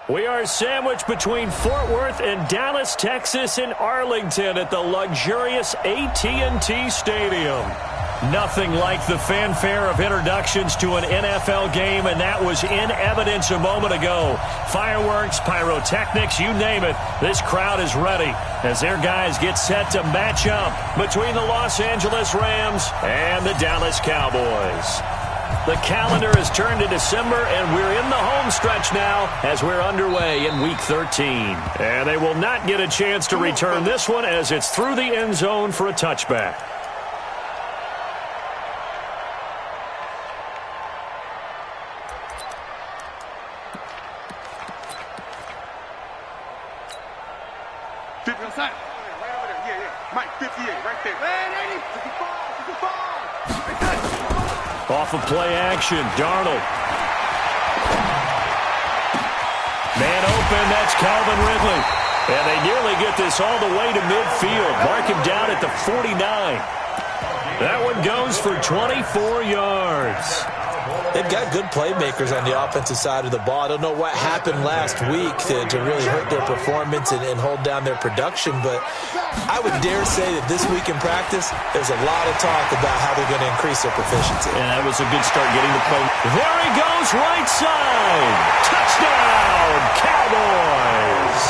We are sandwiched between Fort Worth and Dallas, Texas, in Arlington at the luxurious AT&T Stadium. Nothing like the fanfare of introductions to an NFL game, and that was in evidence a moment ago. Fireworks, pyrotechnics, you name it. This crowd is ready as their guys get set to match up between the Los Angeles Rams and the Dallas Cowboys. The calendar has turned to December, and we're in the home stretch now as we're underway in Week 13. And they will not get a chance to return this one as it's through the end zone for a touchback. Off of play action, Darnold. Man open, that's Calvin Ridley. And they nearly get this all the way to midfield. Mark him down at the 49. That one goes for 24 yards. They've got good playmakers on the offensive side of the ball. I don't know what happened last week to really hurt their performance and hold down their production, but I would dare say that this week in practice, there's a lot of talk about how they're going to increase their proficiency. And that was a good start getting the play. There he goes, right side. Touchdown, Cowboys.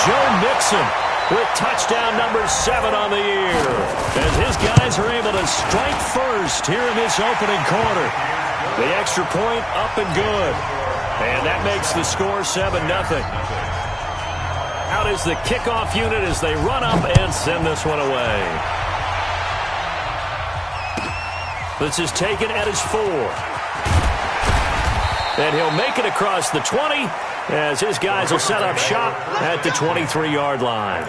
Joe Mixon with touchdown number 7 on the year, as his guys are able to strike first here in this opening quarter. The extra point up and good. And that makes the score 7-0. Out is the kickoff unit as they run up and send this one away. This is taken at his 4. And he'll make it across the 20 as his guys will set up shop at the 23-yard line.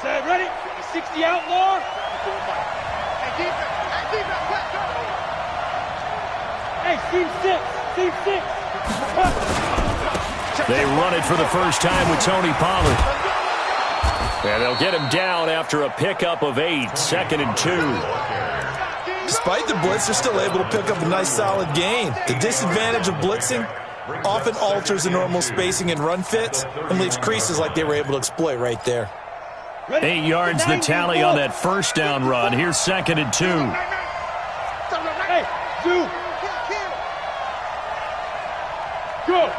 Set, ready? 60 outlaw. Hey, defense, let's go. Hey, team 6. They run it for the first time with Tony Pollard. And they'll get him down after a pickup of 8, 2nd and 2. Despite the blitz, they're still able to pick up a nice solid gain. The disadvantage of blitzing often alters the normal spacing and run fits and leaves creases like they were able to exploit right there. 8 yards the tally on that first down run. Here's 2nd and 2. Hey, 2. Go.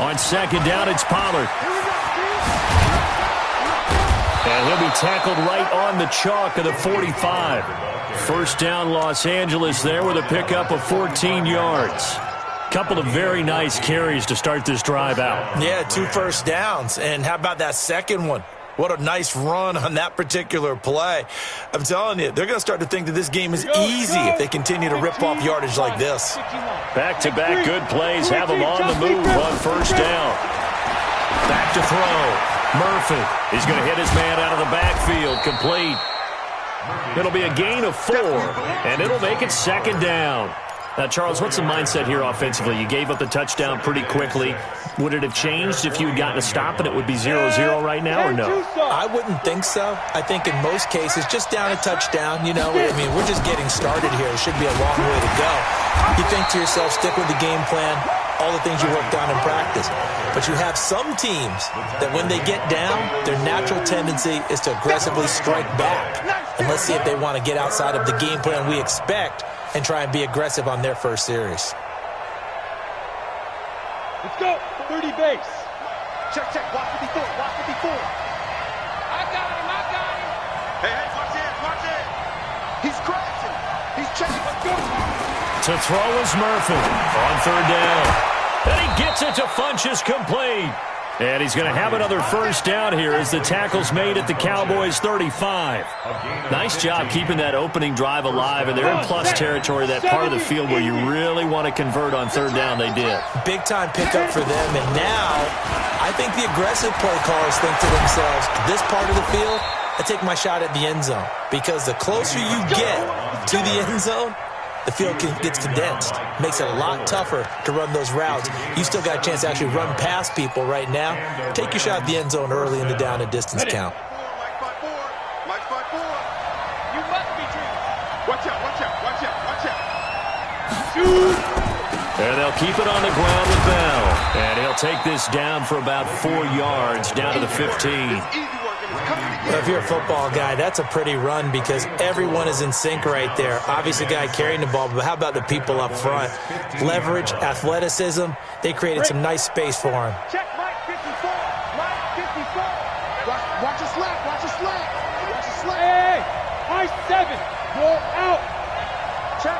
On 2nd down, it's Pollard. And he'll be tackled right on the chalk of the 45. First down, Los Angeles there with a pickup of 14 yards. Couple of very nice carries to start this drive out. Yeah, 2 first downs. And how about that second one? What a nice run on that particular play. I'm telling you, they're going to start to think that this game is easy if they continue to rip off yardage like this. Back-to-back good plays have them on the move on first down. Back to throw. Murphy. He's going to hit his man out of the backfield. Complete. It'll be a gain of 4, and it'll make it 2nd down. Now, Charles, what's the mindset here offensively? You gave up the touchdown pretty quickly. Would it have changed if you had gotten a stop and it would be 0-0 right now, or no? I wouldn't think so. I think in most cases, just down a touchdown, you know, I mean, we're just getting started here. It should be a long way to go. You think to yourself, stick with the game plan, all the things you worked on in practice. But you have some teams that when they get down, their natural tendency is to aggressively strike back. And let's see if they want to get outside of the game plan we expect and try and be aggressive on their first series. Let's go. 30 base. Check. Watch 54. I got him. Hey, watch it. He's crashing. He's checking. Let's go. To throw is Murphy on 3rd down. And he gets it to Funchess complete. And he's going to have another first down here as the tackle's made at the Cowboys' 35. Nice job keeping that opening drive alive, and they're in plus territory, that part of the field where you really want to convert on 3rd down. They did. Big-time pickup for them, and now I think the aggressive play callers think to themselves, this part of the field, I take my shot at the end zone, because the closer you get to the end zone, the field gets condensed. Makes it a lot tougher to run those routes. You still got a chance to actually run past people right now. Take your shot at the end zone early in the down and distance count. You must be treated. Watch out, watch out, watch out, watch out. Shoot. And they'll keep it on the ground with Bell. And he'll take this down for about 4 yards, down to the 15. Well, if you're a football guy, that's a pretty run because everyone is in sync right there. Obviously, the guy carrying the ball, but how about the people up front? Leverage, athleticism, they created some nice space for him. Check Mike 54. Mike 54. Watch a slack. Watch a slack. Watch a slack. Hey, high 7. You're out. Check.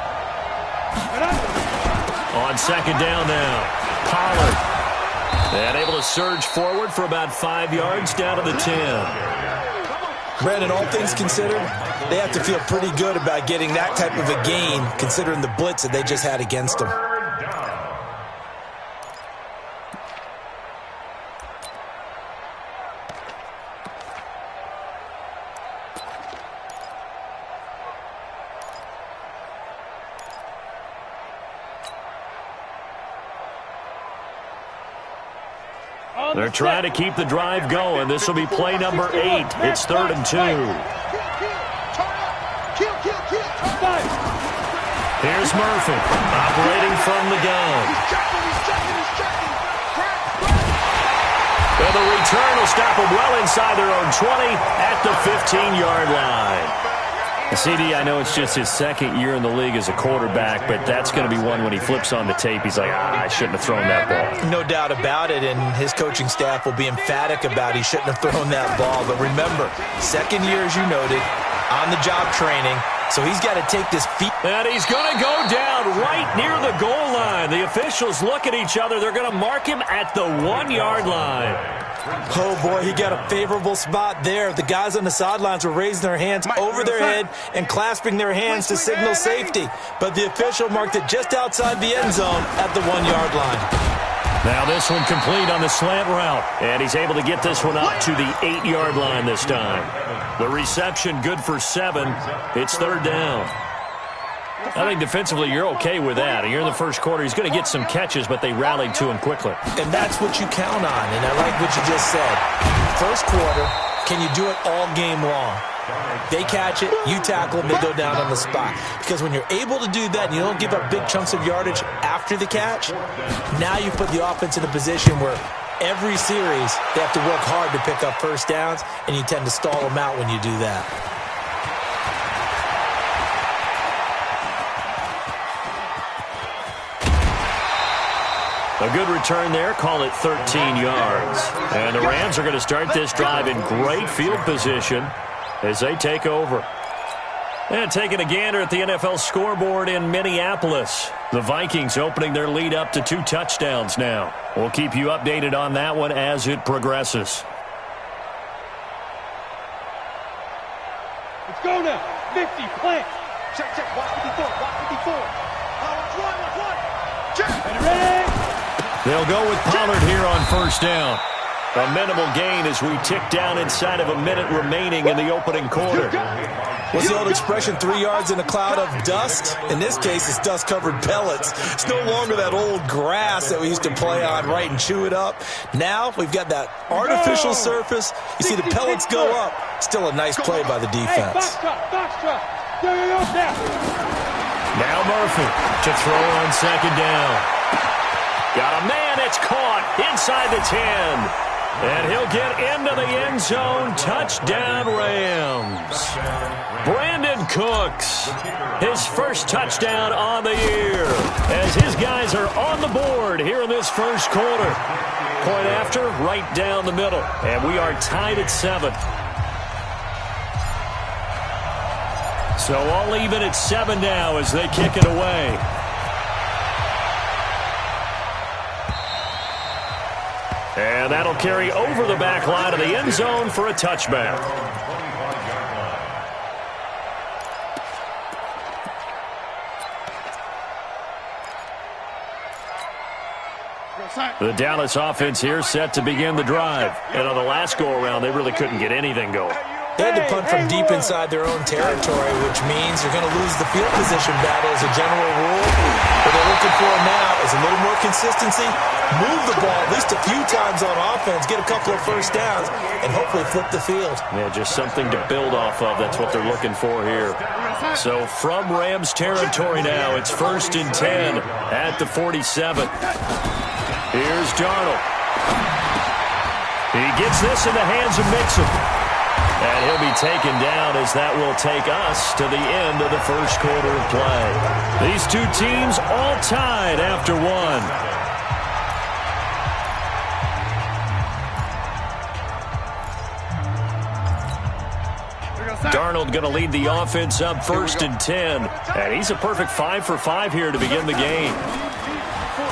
On second down now, Pollard. And able to surge forward for about 5 yards, down to the 10. Brandon, all things considered, they have to feel pretty good about getting that type of a gain, considering the blitz that they just had against them. They're trying to keep the drive going. This will be play number 8. It's 3rd and 2. Here's Murphy, operating from the gun. And the return will stop them well inside their own 20 at the 15-yard line. CD, I know it's just his second year in the league as a quarterback, but that's going to be one when he flips on the tape. He's like, I shouldn't have thrown that ball. No doubt about it, and his coaching staff will be emphatic about he shouldn't have thrown that ball. But remember, second year, as you noted, on-the-job training, so he's got to take this feet. And he's going to go down right near the goal line. The officials look at each other. They're going to mark him at the 1-yard line. Oh, boy, he got a favorable spot there. The guys on the sidelines were raising their hands over their head and clasping their hands to signal safety. But the official marked it just outside the end zone at the 1-yard line. Now this one complete on the slant route. And he's able to get this one up to the 8-yard line this time. The reception good for 7. It's 3rd down. I think defensively you're okay with that. You're in the first quarter. He's going to get some catches, but they rallied to him quickly. And that's what you count on, and I like what you just said. First quarter, can you do it all game long? They catch it, you tackle them, they go down on the spot. Because when you're able to do that and you don't give up big chunks of yardage after the catch, now you put the offense in a position where every series they have to work hard to pick up first downs, and you tend to stall them out when you do that. A good return there, call it 13 yards. And the Rams are going to start this drive in great field position as they take over. And taking a gander at the NFL scoreboard in Minneapolis. The Vikings opening their lead up to 2 touchdowns now. We'll keep you updated on that one as it progresses. Let's go now. 50, plant. Check, watch 54, watch 54. Watch one. Check. Ready? They'll go with Pollard here on first down. A minimal gain as we tick down inside of a minute remaining in the opening quarter. What's the old expression, 3 yards in a cloud of dust? In this case, it's dust-covered pellets. It's no longer that old grass that we used to play on, right, and chew it up. Now we've got that artificial surface. You see the pellets go up. Still a nice play by the defense. Foxtrot. Now Murphy to throw on second down. Got a man, it's caught inside the 10. And he'll get into the end zone. Touchdown, Rams. Brandon Cooks, his first touchdown on the year, as his guys are on the board here in this first quarter. Point after, right down the middle. And we are tied at 7. So all even at 7 now as they kick it away. And that'll carry over the back line of the end zone for a touchback. The Dallas offense here set to begin the drive. And on the last go-around, they really couldn't get anything going. They had to punt from deep inside their own territory, which means you're going to lose the field position battle as a general rule. What they're looking for now is a little more consistency, move the ball at least a few times on offense, get a couple of first downs, and hopefully flip the field. Yeah, just something to build off of. That's what they're looking for here. So from Rams territory now, it's 1st and 10 at the 47. Here's Darnold. He gets this in the hands of Mixon. And he'll be taken down as that will take us to the end of the first quarter of play. These two teams all tied after one. Darnold going to lead the offense up 1st and 10. And he's a perfect 5 for 5 here to begin the game.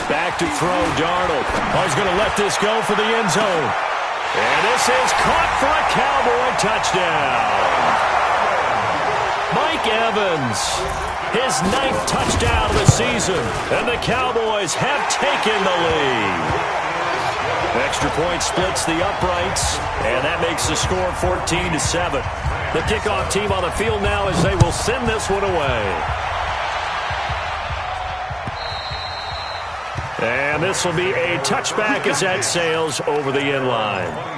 Back to throw, Darnold. Oh, he's going to let this go for the end zone. And this is caught for a Cowboy touchdown. Mike Evans, his 9th touchdown of the season, and the Cowboys have taken the lead. Extra point splits the uprights, and that makes the score 14-7. The kickoff team on the field now as they will send this one away. And this will be a touchback as that sails over the end line.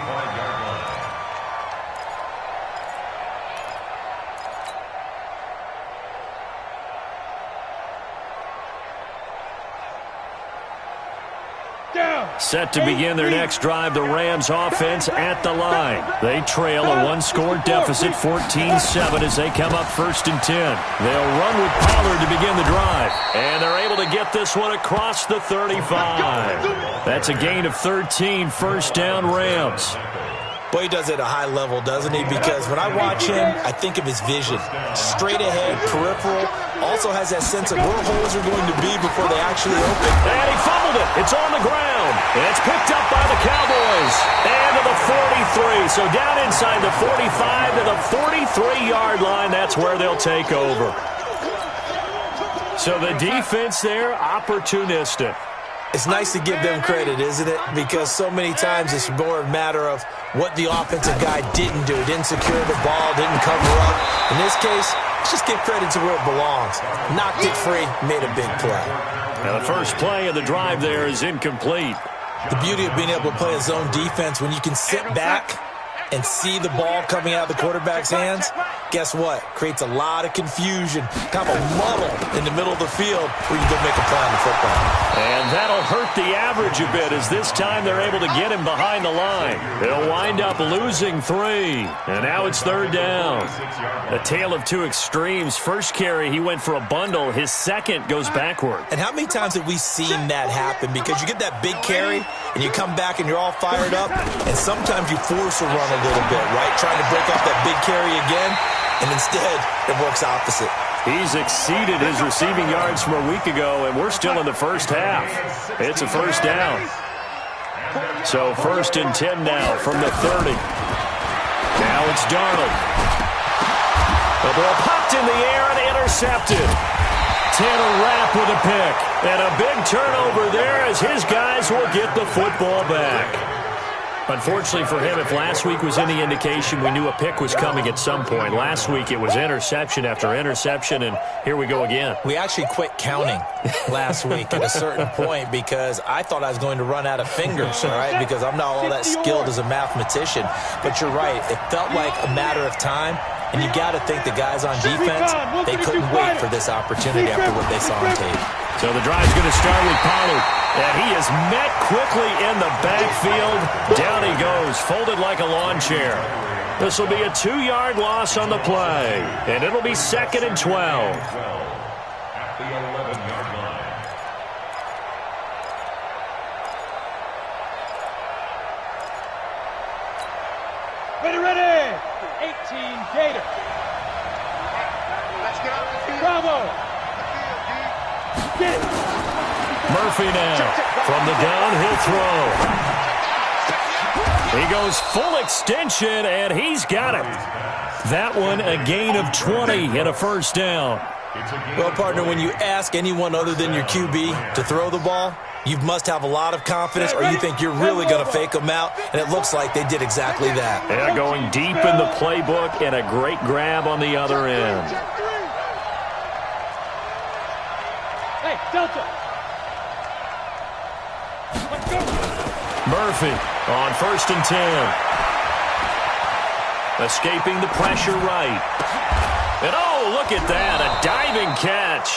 Set to begin their next drive, the Rams offense at the line. They trail a one-score deficit, 14-7, as they come up 1st and 10. They'll run with Pollard to begin the drive, and they're able to get this one across the 35. That's a gain of 13, 1st down Rams. Boy, he does it at a high level, doesn't he? Because when I watch him, I think of his vision. Straight ahead, peripheral, also has that sense of where holes are going to be before they actually open. And he fumbled it. It's on the ground. And it's picked up by the Cowboys. And to the 43. So down inside the 45 to the 43-yard line. That's where they'll take over. So the defense there, opportunistic. It's nice to give them credit, isn't it? Because so many times it's more a matter of what the offensive guy didn't do. Didn't secure the ball, didn't cover up. In this case, let's just give credit to where it belongs. Knocked it free, made a big play. Now the first play of the drive there is incomplete. The beauty of being able to play a zone defense when you can sit back and see the ball coming out of the quarterback's hands, guess what? Creates a lot of confusion, kind of a muddle in the middle of the field where you can go make a play on the football. And that'll hurt the average a bit as this time they're able to get him behind the line. They'll wind up losing 3. And now it's 3rd down. A tale of two extremes. First carry, he went for a bundle. His second goes backward. And how many times have we seen that happen? Because you get that big carry, and you come back and you're all fired up, and sometimes you force a run a little bit, right? Trying to break off that big carry again, and instead it works opposite. He's exceeded his receiving yards from a week ago, and we're still in the first half. It's a 1st down. So 1st and 10 now from the 30. Now it's Darnold. The ball popped in the air and intercepted. Tanner Rapp with a pick. And a big turnover there as his guys will get the football back. Unfortunately for him, if last week was any indication, we knew a pick was coming at some point. Last week it was interception after interception, and here we go again. We actually quit counting last week at a certain point because I thought I was going to run out of fingers, all right, because I'm not all that skilled as a mathematician. But you're right. It felt like a matter of time, and you got to think the guys on defense, they couldn't wait for this opportunity after what they saw on tape. So the drive's going to start with Pollard. And he is met quickly in the backfield. Down he goes, folded like a lawn chair. This will be a 2-yard loss on the play. And it'll be 2nd and 12. Ready. 18 Gator. Let's get off the field. Bravo. Get it. Murphy now from the downhill throw. He goes full extension, and he's got it. That one a gain of 20 and a 1st down. Well, partner, when you ask anyone other than your QB to throw the ball, You must have a lot of confidence, or you think you're really going to fake them out, and it looks like they did exactly that. Yeah, going deep in the playbook, and a great grab on the other end. Hey, Delta. Let's go. Murphy on 1st and 10. Escaping the pressure right. And oh, look at that, a diving catch.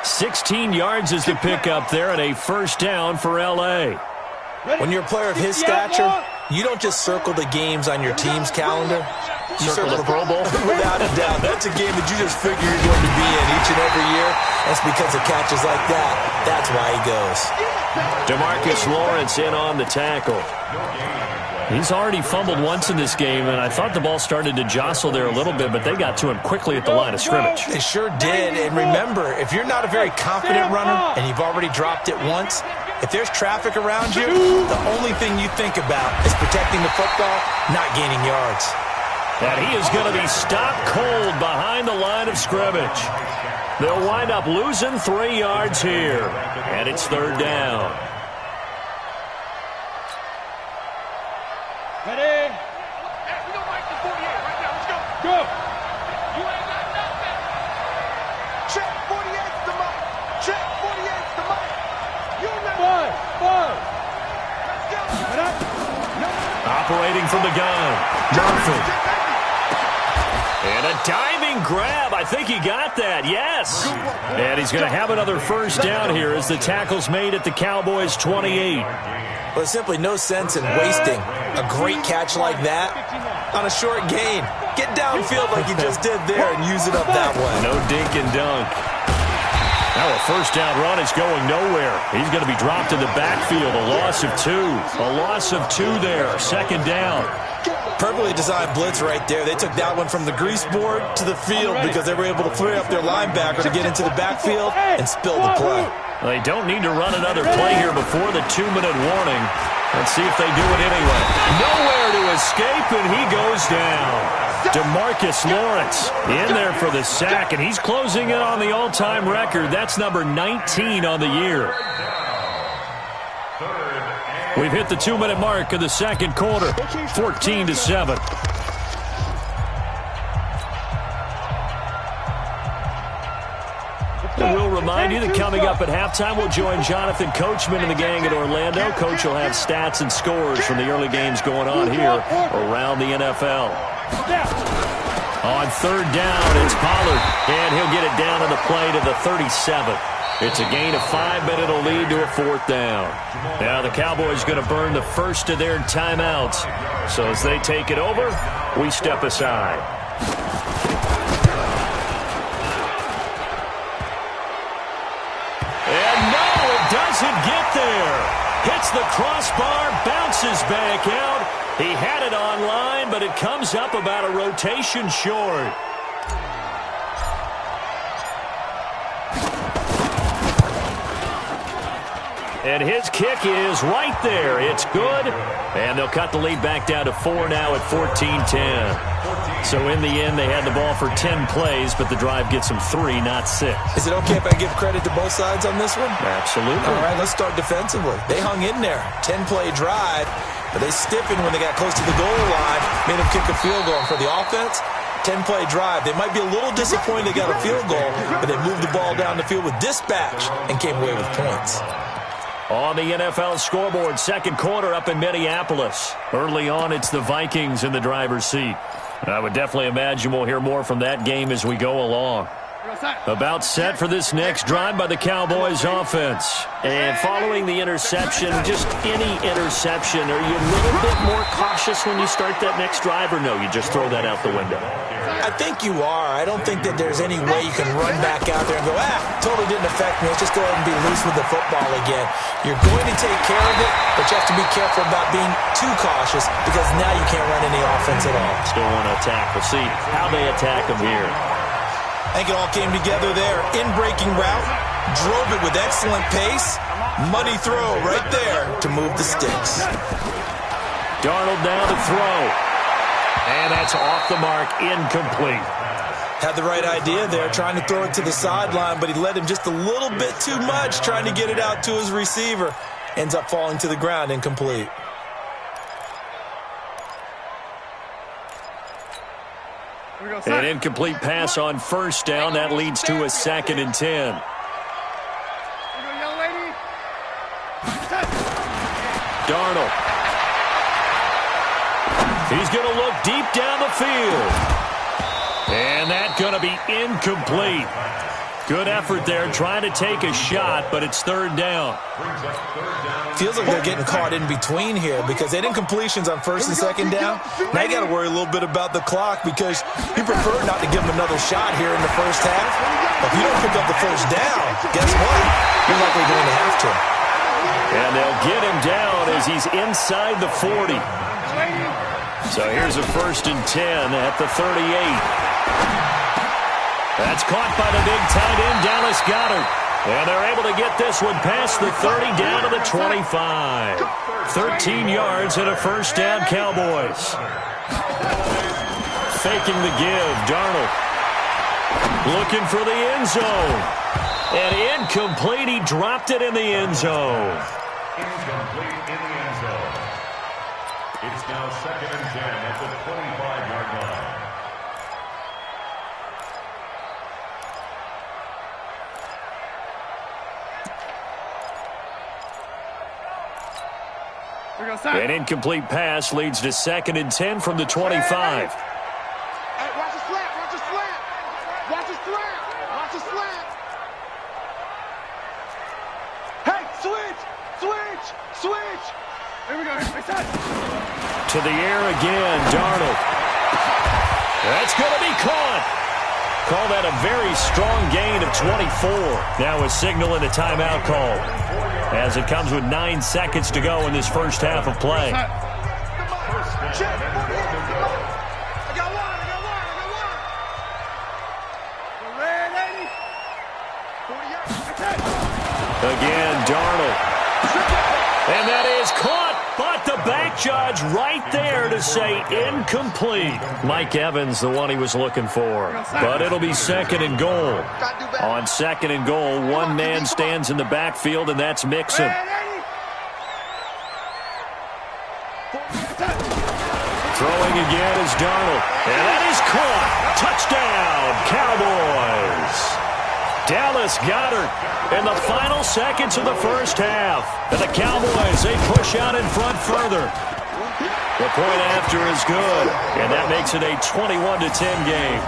16 yards is the pickup there, and a first down for L.A. When you're a player of his stature, you don't just circle the games on your team's calendar. You Circle the Pro Bowl? Without a doubt. That's a game that you just figure you're going to be in each and every year. That's because of catches like that. That's why he goes. DeMarcus Lawrence in on the tackle. He's already fumbled once in this game, and I thought the ball started to jostle there a little bit, but they got to him quickly at the line of scrimmage. They sure did. And remember, if you're not a very confident runner and you've already dropped it once, if there's traffic around you, the only thing you think about is protecting the football, not gaining yards. And he is going to be stopped cold behind the line of scrimmage. They'll wind up losing 3 yards here, and it's 3rd down. Ready? Hey, we don't like the 48 right now. Let's go. Go. You ain't got nothing. Check 48's the mic. Check 48's the mic. You never. Five. Let's go. Get up. Operating from the gun, Murphy. And a diving grab. I think he got that, yes. And he's going to have another first down here as the tackle's made at the Cowboys' 28. Well, there's simply no sense in wasting a great catch like that on a short gain. Get downfield like you just did there and use it up that way. No dink and dunk. Now a first down run is going nowhere. He's going to be dropped in the backfield. A loss of 2. A loss of 2 there. 2nd down. Perfectly designed blitz right there. They took that one from the grease board to the field because they were able to free up their linebacker to get into the backfield and spill the play. They don't need to run another play here before the 2-minute warning. Let's see if they do it anyway. Nowhere to escape, and he goes down. DeMarcus Lawrence in there for the sack, and he's closing in on the all-time record. That's number 19 on the year. We've hit the 2-minute mark of the second quarter, 14-7. And we'll remind you that coming up at halftime, we'll join Jonathan Coachman and the gang at Orlando. Coach will have stats and scores from the early games going on here around the NFL. On 3rd down, it's Pollard, and he'll get it down on the play to the 37. It's a gain of 5, but it'll lead to a 4th down. Now the Cowboys going to burn the first of their timeouts. So as they take it over, we step aside. And no, it doesn't get there. Hits the crossbar, bounces back out. He had it online, but it comes up about a rotation short. And his kick is right there. It's good. And they'll cut the lead back down to 4 now at 14-10. So in the end, they had the ball for 10 plays, but the drive gets them 3, not 6. Is it okay if I give credit to both sides on this one? Absolutely. All right, let's start defensively. They hung in there. 10-play drive, but they stiffened when they got close to the goal line, made them kick a field goal. And for the offense, 10-play drive. They might be a little disappointed they got a field goal, but they moved the ball down the field with dispatch and came away with points. On the NFL scoreboard, second quarter up in Minneapolis. Early on, it's the Vikings in the driver's seat. I would definitely imagine we'll hear more from that game as we go along. About set for this next drive by the Cowboys offense. And following the interception, just any interception, are you a little bit more cautious when you start that next drive, or no, you just throw that out the window? I think you are. I don't think that there's any way you can run back out there and go, totally didn't affect me. Let's just go ahead and be loose with the football again. You're going to take care of it, but you have to be careful about being too cautious because now you can't run any offense at all. Still want to attack. We'll see how they attack them here. I think it all came together there. In-breaking route, drove it with excellent pace. Money throw right there to move the sticks. Darnold now to throw. And that's off the mark, incomplete. Had the right idea there, trying to throw it to the sideline, but he led him just a little bit too much, trying to get it out to his receiver. Ends up falling to the ground, incomplete. An incomplete pass on first down. That leads to a 2nd and 10. Darnold. He's going to look deep down the field. And that's going to be incomplete. Good effort there, trying to take a shot, but it's 3rd down. Feels like they're getting caught in between here because they had incompletions on 1st and 2nd down. Now you got to worry a little bit about the clock because you prefer not to give them another shot here in the first half. But if you don't pick up the first down, guess what? You're likely going to have to. And they'll get him down as he's inside the 40. So here's a 1st and 10 at the 38. That's caught by the big tight end, Dallas Goedert. And they're able to get this one past the 30 down to the 25. 13 yards and a 1st down, Cowboys. Faking the give, Darnold. Looking for the end zone. And incomplete, he dropped it in the end zone. Incomplete in the end zone. It's now 2nd and 10 at the 25-yard line. An incomplete pass leads to 2nd and 10 from the 25. Hey, watch the slant, watch the slant. Watch the slant, watch the slant. Hey, switch. Here we go, To the air again, Darnold. That's going to be caught. Call that a very strong gain of 24. Now a signal and a timeout call, as it comes with 9 seconds to go in this first half of play. Check. I got one. Ready? 40 yards. Again, Darnold. And that is caught. But the back judge right there to say incomplete. Mike Evans, the one he was looking for. But it'll be 2nd and goal. On 2nd and goal, one man stands in the backfield, and that's Mixon. Throwing again is Darnold. And that is caught. Touchdown, Cowboys. Dallas Goedert in the final seconds of the first half. And the Cowboys, they push out in front further. The point after is good, and that makes it a 21-10 game.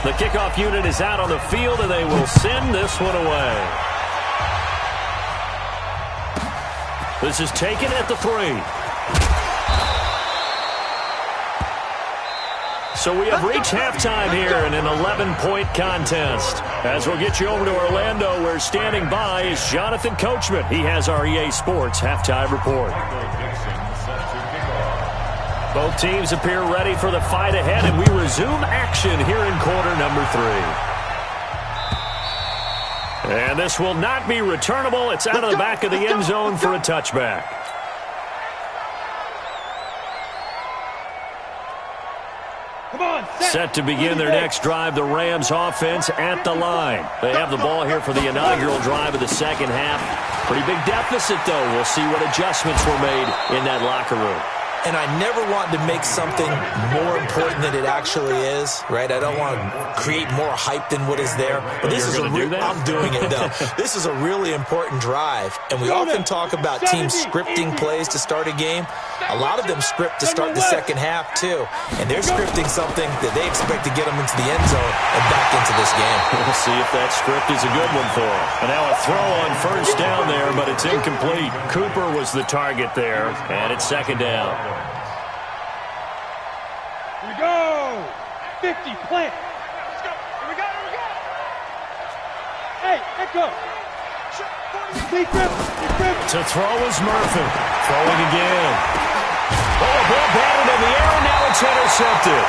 The kickoff unit is out on the field, and they will send this one away. This is taken at the 3. So we have reached halftime here in an 11-point contest. As we'll get you over to Orlando, where standing by is Jonathan Coachman. He has our EA Sports halftime report. Both teams appear ready for the fight ahead, and we resume action here in quarter number 3. And this will not be returnable. It's out of the back of the end zone for a touchback. Set to begin their next drive, the Rams offense at the line. They have the ball here for the inaugural drive of the second half. Pretty big deficit, though. We'll see what adjustments were made in that locker room. And I never want to make something more important than it actually is, right? I don't want to create more hype than what is there. But this is I'm doing it, though. This is a really important drive. And we often talk about teams scripting plays to start a game. A lot of them script to start the second half, too. And they're scripting something that they expect to get them into the end zone and back into this game. We'll see if that script is a good one for them. And now a throw on first down there, but it's incomplete. Cooper was the target there, and it's second down. Here we go! 50, plant! Let's go! Here we go! Hey, let go! Big grip! To throw is Murphy. Throwing again. Oh, a ball batted in the air, and now it's intercepted.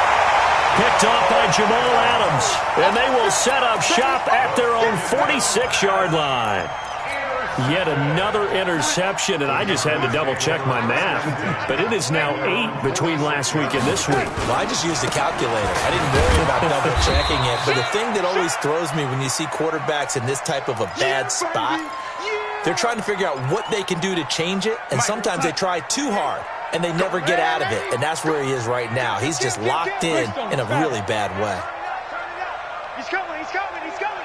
Picked off by Jamal Adams. And they will set up shop at their own 46-yard line. Yet another interception, and I just had to double-check my math. But it is now 8 between last week and this week. Well, I just used a calculator. I didn't worry about double-checking it. But the thing that always throws me when you see quarterbacks in this type of a bad spot, they're trying to figure out what they can do to change it, and sometimes they try too hard, and they never get out of it. And that's where he is right now. He's just locked in a really bad way. He's coming, he's coming, he's coming.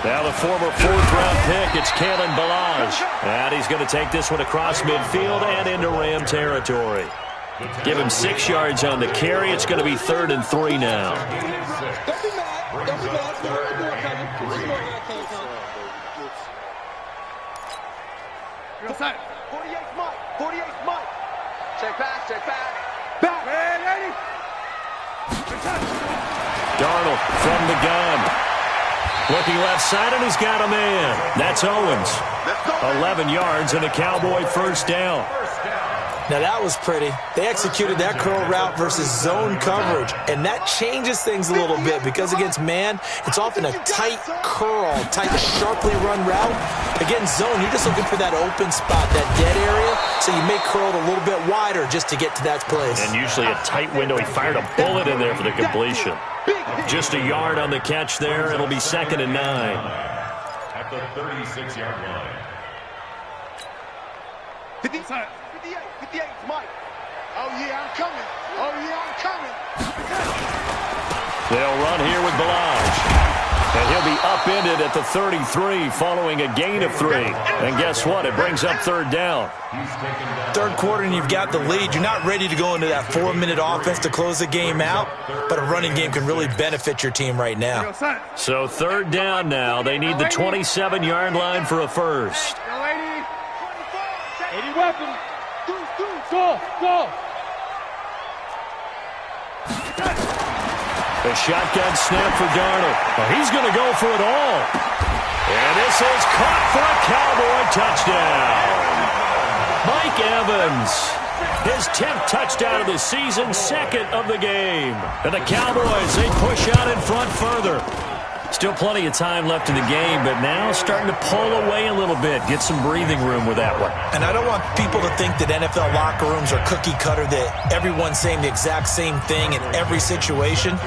Now the former 4th-round pick, it's Kalen Ballage. And he's going to take this one across midfield and into Ram territory. Give him 6 yards on the carry. It's going to be 3rd and 3 now. Don't be mad. Don't be mad. This is more coming. This is more coming. You're outside. 48's Mike. 48's Mike. Check pass, check pass. Back. Ready. Darnold from the gun. Looking left side, and he's got a man. That's Owens. 11 yards and a Cowboy first down. Now, that was pretty. They executed that curl route versus zone coverage, and that changes things a little bit because against man, it's often a tight curl, tight, sharply run route. Against zone, you're just looking for that open spot, that dead area, so you may curl it a little bit wider just to get to that place. And usually a tight window. He fired a bullet in there for the completion. Just a yard on the catch there. It'll be 2nd and 9. At the 36-yard line. 58, 58's Mike. Oh, yeah, I'm coming. Oh, yeah, I'm coming. They'll run here with Ballage. And he'll be upended at the 33 following a gain of 3. And guess what? It brings up 3rd down. Third quarter and you've got the lead. You're not ready to go into that 4-minute offense to close the game out, but a running game can really benefit your team right now. So 3rd down now. They need the 27-yard line for a first. 80 weapon. Go, go. The shotgun snap for Darnold. Well, he's going to go for it all. And this is caught for a Cowboy touchdown. Mike Evans, his 10th touchdown of the season, 2nd of the game. And the Cowboys, they push out in front further. Still plenty of time left in the game, but now starting to pull away a little bit. Get some breathing room with that one. And I don't want people to think that NFL locker rooms are cookie cutter, that everyone's saying the exact same thing in every situation.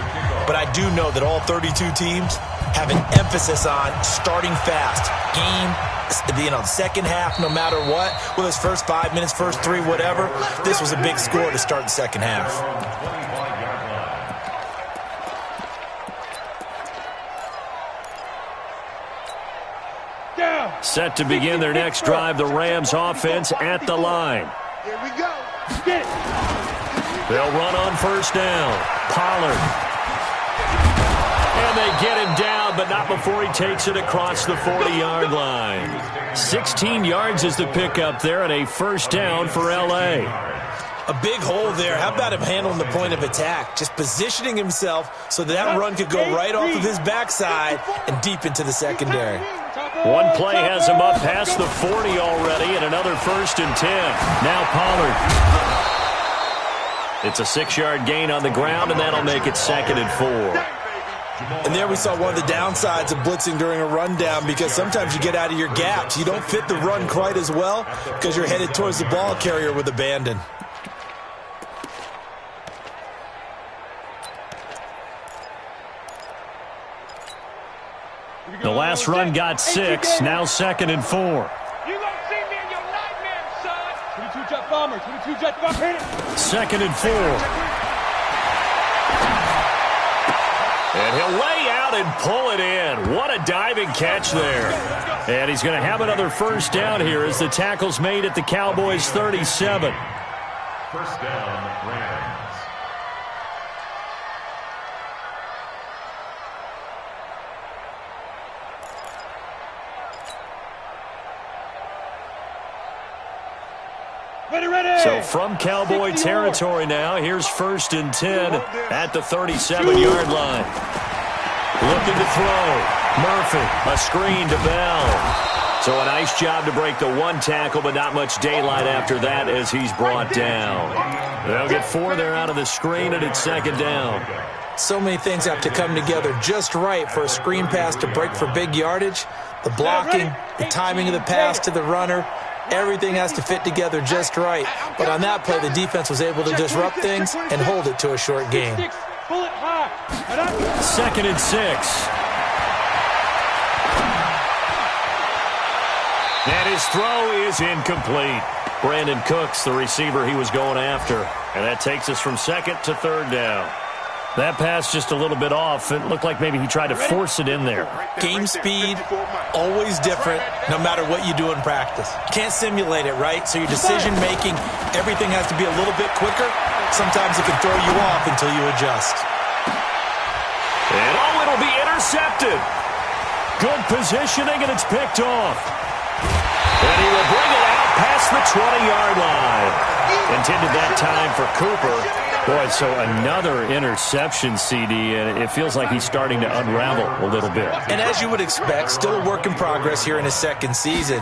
But I do know that all 32 teams have an emphasis on starting fast. Second half, no matter what, whether it's first 5 minutes, first 3, whatever. This was a big score to start the second half. Set to begin their next drive, the Rams offense at the line. Here we go. They'll run on first down. Pollard. And they get him down, but not before he takes it across the 40-yard line. 16 yards is the pickup there and a first down for L.A. A big hole there. How about him handling the point of attack? Just positioning himself so that run could go right off of his backside and deep into the secondary. One play has him up past the 40 already, and another 1st and 10. Now Pollard. It's a 6-yard gain on the ground, and that'll make it 2nd and 4. And there we saw one of the downsides of blitzing during a rundown, because sometimes you get out of your gaps. You don't fit the run quite as well because you're headed towards the ball carrier with abandon. The last run got 6, now 2nd and 4. You gonna see me in your nightmares, son. 22 jet bomber, 22 jet bomber. Hit it. 2nd and 4. And he'll lay out and pull it in. What a diving catch there. And he's going to have another first down here as the tackle's made at the Cowboys' 37. First down, Rams. So from Cowboy territory now, here's 1st and 10 at the 37-yard line. Looking to throw. Murphy, a screen to Bell. So a nice job to break the one tackle, but not much daylight after that as he's brought down. They'll get 4 there out of the screen, and it's second down. So many things have to come together just right for a screen pass to break for big yardage. The blocking, the timing of the pass to the runner, everything has to fit together just right. But on that play, the defense was able to disrupt things and hold it to a short gain. Second and 6. And his throw is incomplete. Brandon Cooks, the receiver he was going after. And that takes us from second to third down. That pass just a little bit off. It looked like maybe he tried to force it in there. Game speed, always different, no matter what you do in practice. You can't simulate it, right? So your decision-making, everything has to be a little bit quicker. Sometimes it can throw you off until you adjust. And it'll be intercepted. Good positioning, and it's picked off. And he will bring it out past the 20-yard line. Intended that time for Cooper. Boy, so another interception, CD, and it feels like he's starting to unravel a little bit. And as you would expect, still a work in progress here in his second season.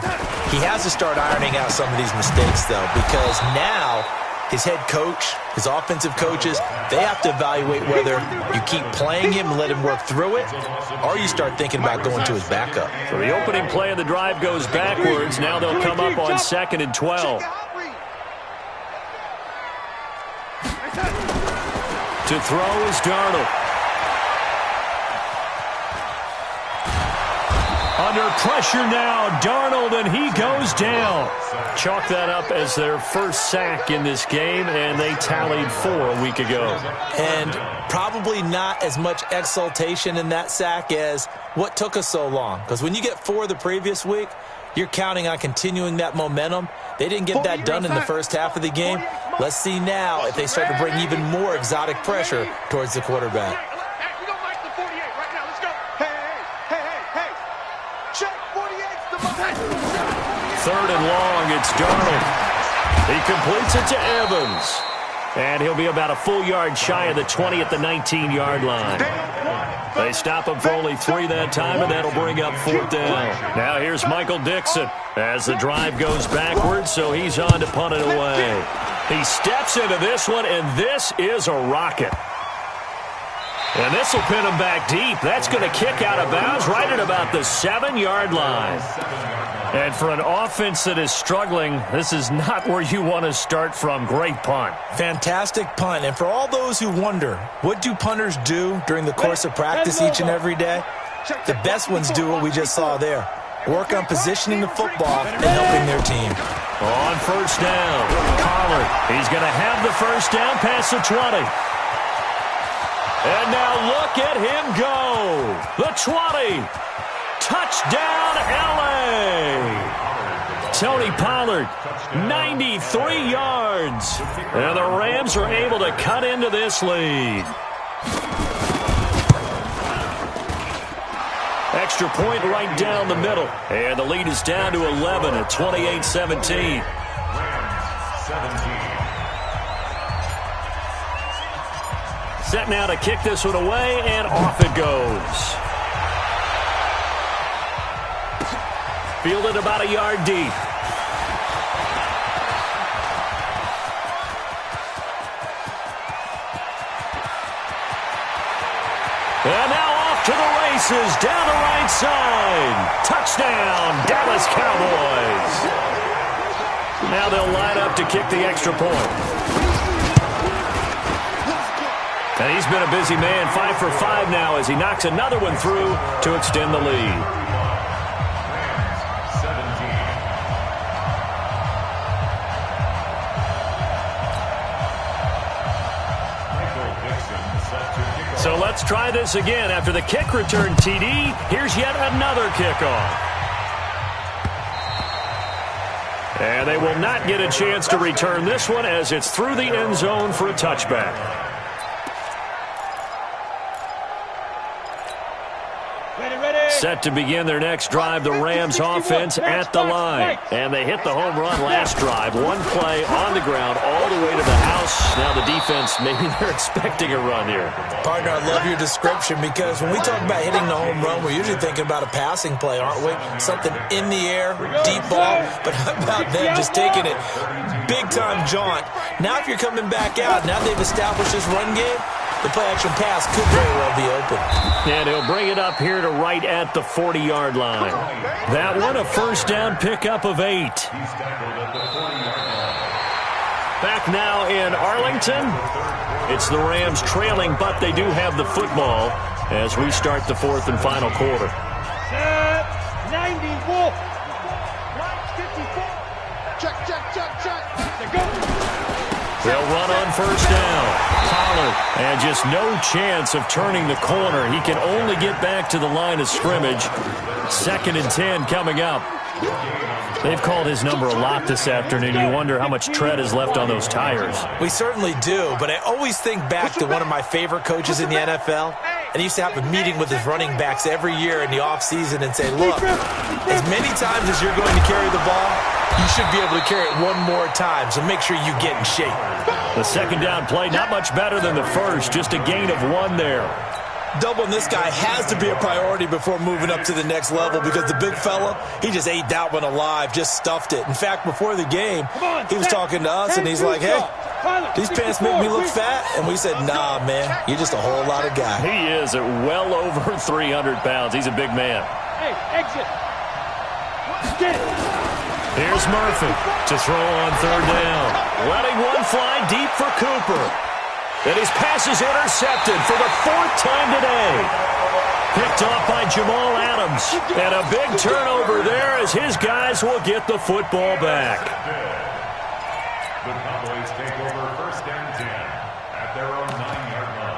He has to start ironing out some of these mistakes, though, because now his head coach, his offensive coaches, they have to evaluate whether you keep playing him and let him work through it, or you start thinking about going to his backup. So the opening play of the drive goes backwards. Now they'll come up on 2nd and 12. To throw is Darnold. Under pressure now, Darnold, and he goes down. Chalk that up as their first sack in this game, and they tallied 4 a week ago. And probably not as much exultation in that sack as what took us so long. Because when you get 4 the previous week, you're counting on continuing that momentum. They didn't get that done in the first half of the game. Let's see now if they start to bring even more exotic pressure towards the quarterback. You don't like the 48 right now. Let's go. Hey. Check 48's the ball. 3rd and long, it's Darnold. He completes it to Evans. And he'll be about a full yard shy of the 20 at the 19-yard line. They stop him for only 3 that time, and that'll bring up 4th down. Now here's Michael Dixon as the drive goes backwards, so he's on to punt it away. He steps into this one, and this is a rocket. And this will pin him back deep. That's going to kick out of bounds right at about the 7-yard line. And for an offense that is struggling, this is not where you want to start from. Great punt. Fantastic punt. And for all those who wonder, what do punters do during the course of practice each and every day? The best ones do what we just saw there. Work on positioning the football and helping their team. On 1st down, Pollard. He's going to have the 1st down past the 20. And now look at him go. The 20. Touchdown, L.A. Tony Pollard, 93 yards. And the Rams are able to cut into this lead. Extra point right down the middle. And the lead is down to 11 at 28-17. Set now to kick this one away, and off it goes. Fielded about a yard deep. And now off to the races, down the right side. Touchdown, Dallas Cowboys. Now they'll line up to kick the extra point. And he's been a busy man, 5 for 5 now as he knocks another one through to extend the lead. So let's try this again. After the kick return TD, here's yet another kickoff. And they will not get a chance to return this one as it's through the end zone for a touchback. Set to begin their next drive, the Rams offense at the line. And they hit the home run last drive. One play on the ground all the way to the house. Now the defense, maybe they're expecting a run here. Partner, I love your description because when we talk about hitting the home run, we're usually thinking about a passing play, aren't we? Something in the air, deep ball. But how about them just taking it big-time jaunt? Now if you're coming back out, now they've established this run game, the play-action pass could very well be open. And he'll bring it up here to right at the 40-yard line. That one, a first down pickup of 8. Back now in Arlington. It's the Rams trailing, but they do have the football as we start the fourth and final quarter. 90, Wolf. 54. Check. They'll run on first down. Pollard, and just no chance of turning the corner. He can only get back to the line of scrimmage. 2nd and 10 coming up. They've called his number a lot this afternoon. You wonder how much tread is left on those tires. We certainly do, but I always think back to one of my favorite coaches in the NFL. And he used to have a meeting with his running backs every year in the offseason and say, look, as many times as you're going to carry the ball, you should be able to carry it one more time, so make sure you get in shape. The second down play, not much better than the first, just a gain of 1 there. Doubling this guy has to be a priority before moving up to the next level because the big fella, he just ate that one alive, just stuffed it. In fact, before the game, he was talking to us, and he's like, hey, these pants make me look fat. And we said, nah, man, you're just a whole lot of guy. He is at well over 300 pounds. He's a big man. Hey, exit. Get it. Here's Murphy to throw on third down. Letting one fly deep for Cooper. And his pass is intercepted for the 4th time today. Picked off by Jamal Adams. And a big turnover there as his guys will get the football back. The Cowboys take over 1st and 10 at their own 9-yard line.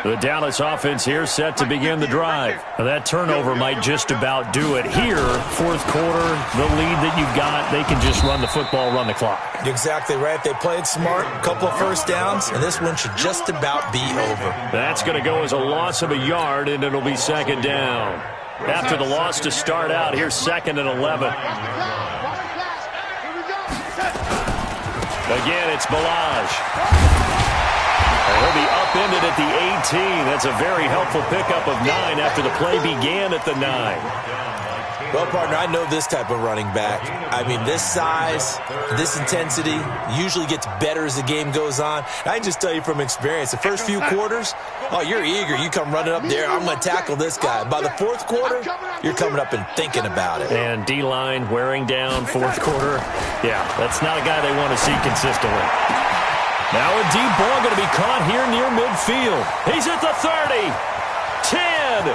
The Dallas offense here set to begin the drive. Now that turnover might just about do it here. 4th quarter, the lead that you've got, they can just run the football, run the clock. You're exactly right. They played smart, a couple of first downs, and this one should just about be over. That's going to go as a loss of a yard, and it'll be 2nd down. After the loss to start out, here's 2nd and 11. Again, it's Balaj. He'll be upended at the 18. That's a very helpful pickup of 9 after the play began at the 9. Well, partner, I know this type of running back. I mean, this size, this intensity usually gets better as the game goes on. I can just tell you from experience, the first few quarters, oh, you're eager. You come running up there, I'm going to tackle this guy. By the 4th quarter, you're coming up and thinking about it. And D-line wearing down 4th quarter. Yeah, that's not a guy they want to see consistently. Now a deep ball going to be caught here near midfield. He's at the 30. 10.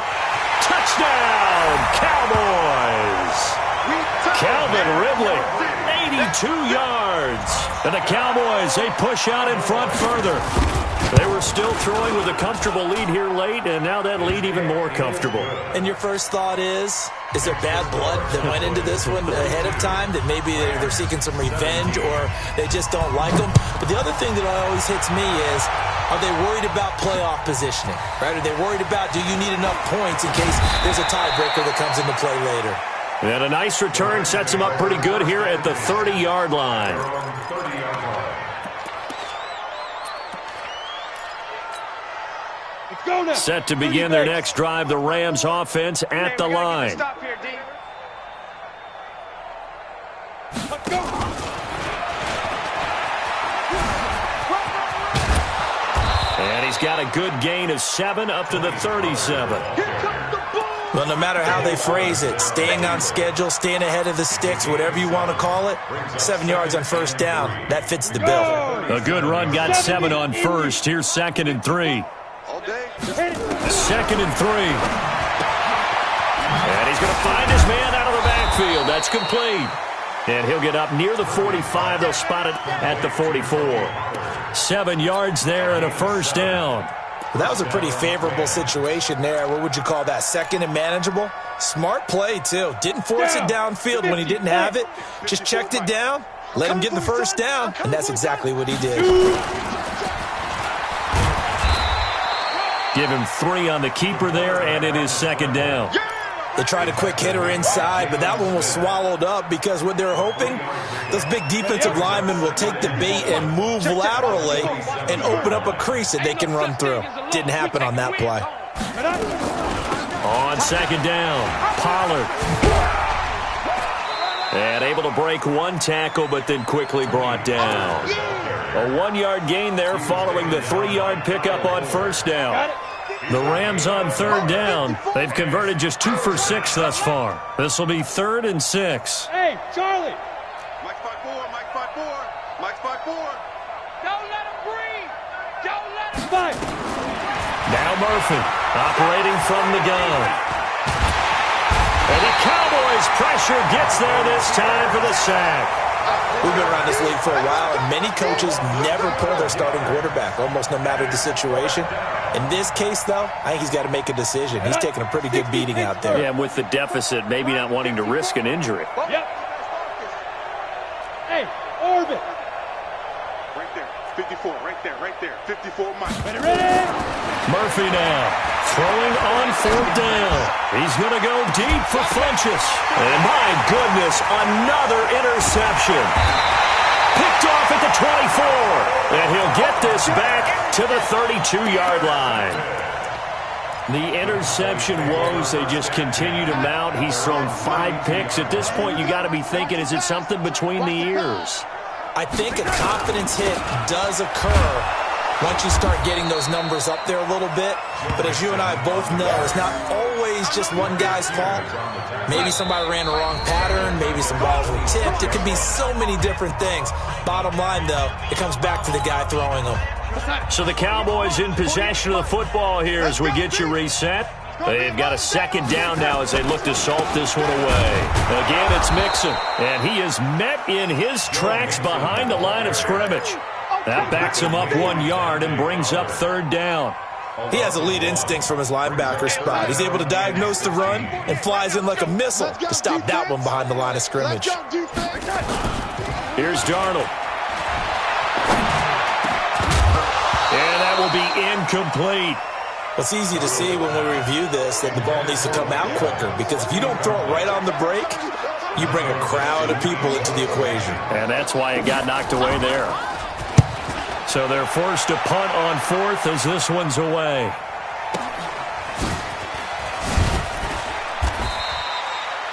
Touchdown, Cowboys. Calvin Ridley, 82 yards. And the Cowboys, they push out in front further. They were still throwing with a comfortable lead here late, and now that lead even more comfortable. And your first thought is there bad blood that went into this one ahead of time, that maybe they're seeking some revenge or they just don't like them? But the other thing that always hits me is, are they worried about playoff positioning? Right? Are they worried about, do you need enough points in case there's a tiebreaker that comes into play later? And a nice return sets him up pretty good here at the 30-yard line. Set to begin their next drive, the Rams offense at the line. And he's got a good gain of 7 up to the 37. Well, no matter how they phrase it, staying on schedule, staying ahead of the sticks, whatever you want to call it, 7 yards on first down, that fits the bill. A good run, got 7 on first. Here's 2nd and 3. 2nd and 3. And he's going to find his man out of the backfield. That's complete. And he'll get up near the 45. They'll spot it at the 44. 7 yards there and a first down. Well, that was a pretty favorable situation there. What would you call that? 2nd and manageable? Smart play, too. Didn't force it downfield when he didn't have it. Just checked it down, let him get the first down, and that's exactly what he did. Give him 3 on the keeper there, and it is second down. They tried a quick hitter inside, but that one was swallowed up because what they were hoping, those big defensive linemen will take the bait and move laterally and open up a crease that they can run through. Didn't happen on that play. On second down, Pollard. And able to break 1 tackle, but then quickly brought down. A 1-yard gain there following the 3-yard pickup on first down. The Rams on third down. They've converted just 2 for 6 thus far. This will be 3rd and 6. Hey, Charlie. Mike 5-4, Mike 5-4, Mike 5-4. Don't let him breathe. Don't let him fight. Now Murphy operating from the gun. And the Cowboys pressure gets there this time for the sack. We've been around this league for a while, and many coaches never pull their starting quarterback, almost no matter the situation. In this case, though, I think he's got to make a decision. He's taking a pretty good beating out there. Yeah, and with the deficit, maybe not wanting to risk an injury. Yep. Hey, orbit. Right there, 54, right there, 54, Mike. Ready? Murphy now throwing on 4th down. He's going to go deep for Funchess. And my goodness, another interception. Picked off at the 24. And he'll get this back to the 32-yard line. The interception woes, they just continue to mount. He's thrown 5 picks. At this point, you got to be thinking, is it something between the ears? I think a confidence hit does occur once you start getting those numbers up there a little bit. But as you and I both know, it's not always just one guy's fault. Maybe somebody ran the wrong pattern. Maybe some balls were tipped. It could be so many different things. Bottom line, though, it comes back to the guy throwing them. So the Cowboys in possession of the football here as we get you reset. They've got a second down now as they look to salt this one away. Again, it's Mixon, and he is met in his tracks behind the line of scrimmage. That backs him up 1 yard and brings up 3rd down. He has elite instincts from his linebacker spot. He's able to diagnose the run and flies in like a missile to stop that one behind the line of scrimmage. Here's Darnold. And that will be incomplete. It's easy to see when we review this that the ball needs to come out quicker, because if you don't throw it right on the break, you bring a crowd of people into the equation. And that's why it got knocked away there. So they're forced to punt on 4th as this one's away.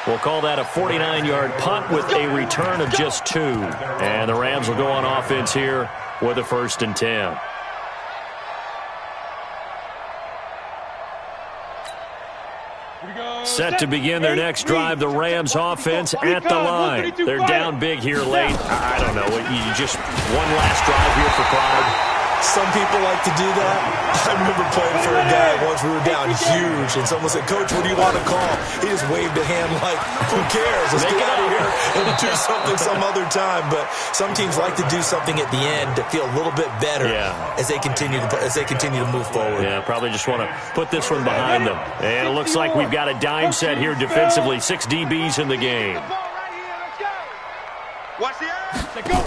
We'll call that a 49-yard punt with a return of just 2. And the Rams will go on offense here with a 1st and 10. Set to begin their next drive, the Rams offense at the line. They're down big here late. I don't know. You just one last drive here for pride. Some people like to do that. I remember playing for a guy once. We were down huge, and someone said, "Coach, what do you want to call?" He just waved a hand like, "Who cares? Let's get out of here and do something some other time." But some teams like to do something at the end to feel a little bit better as they continue to move forward. Yeah, probably just want to put this one behind them. And it looks like we've got a dime set here defensively. 6 DBs in the game. Watch the air. Let's go.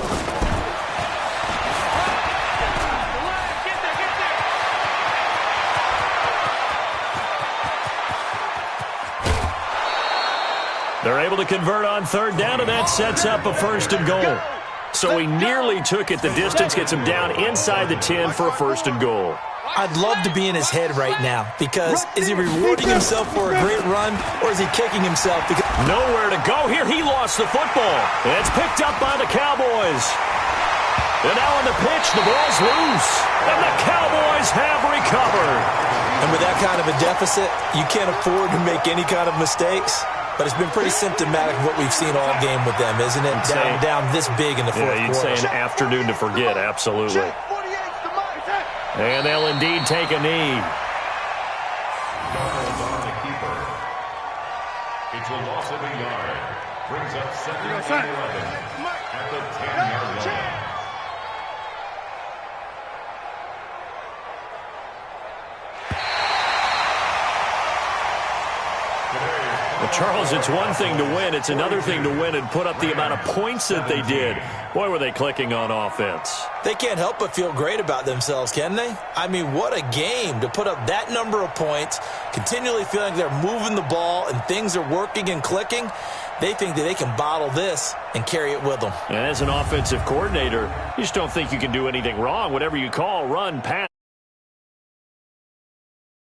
They're able to convert on 3rd down, and that sets up a 1st and goal. So he nearly took it the distance, gets him down inside the 10 for a 1st and goal. I'd love to be in his head right now, because is he rewarding himself for a great run, or is he kicking himself? Because nowhere to go here. He lost the football. And it's picked up by the Cowboys. And now on the pitch, the ball's loose. And the Cowboys have recovered. And with that kind of a deficit, you can't afford to make any kind of mistakes. But it's been pretty symptomatic of what we've seen all game with them, isn't it? Down this big in the fourth quarter. You'd say an afternoon to forget, absolutely. And they'll indeed take a knee. On the keeper. It's a loss of a yard. Brings up 2nd and 11 at the 10-yard line. The Charles, it's one thing to win. It's another thing to win and put up the amount of points that they did. Boy, were they clicking on offense. They can't help but feel great about themselves, can they? I mean, what a game to put up that number of points, continually feeling they're moving the ball and things are working and clicking. They think that they can bottle this and carry it with them. And as an offensive coordinator, you just don't think you can do anything wrong. Whatever you call, run, pass.